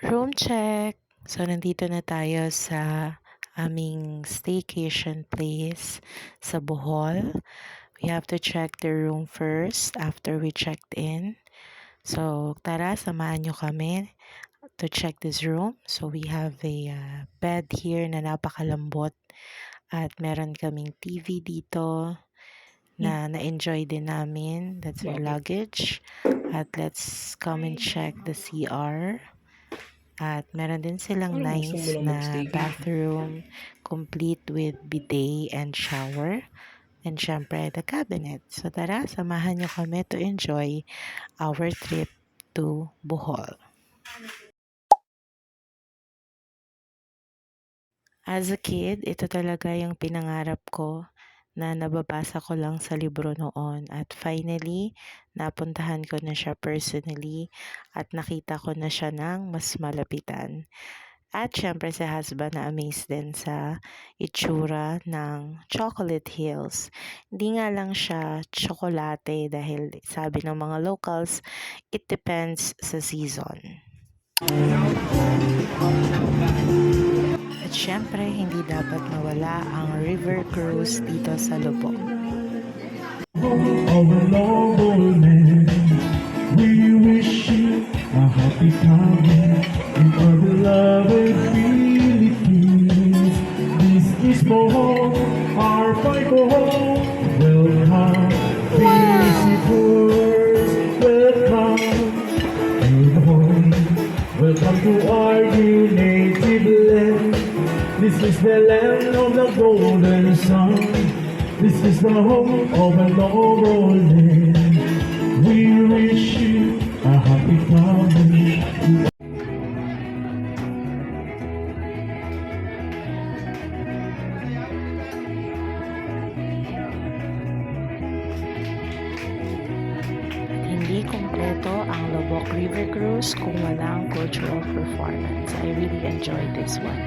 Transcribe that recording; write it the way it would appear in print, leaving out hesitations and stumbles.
Room check. So, nandito na tayo sa aming staycation place sa Bohol. We have to check the room first after we checked in. So, tara, samahan nyo kami to check this room. So, we have a bed here na napakalambot at meron kaming TV dito na na-enjoy din namin. That's our luggage. At let's come and check the CR. At meron din silang nice na bathroom, complete with bidet and shower. And syempre, the cabinet. So tara, samahan nyo kami to enjoy our trip to Bohol. As a kid, ito talaga yung pinangarap ko na nababasa ko lang sa libro noon. At finally, napuntahan ko na siya personally at nakita ko na siya ng mas malapitan. At syempre si husband na amazed din sa itsura ng Chocolate Hills. Hindi nga lang siya tsokolate dahil sabi ng mga locals, it depends sa season. At syempre hindi dapat mawala ang river cruise dito sa Lubok. We wish you a happy time in our beloved Philippines. This is Bohol, our fight Bohol. Welcome, visitors, welcome to Bohol. Welcome to our dear native land. This is the land of the golden sun. This is the home of an noble land. We wish you a happy family. Hindi kumpleto ang Lubok River Cruise kung walang cultural performance. I really enjoyed this one.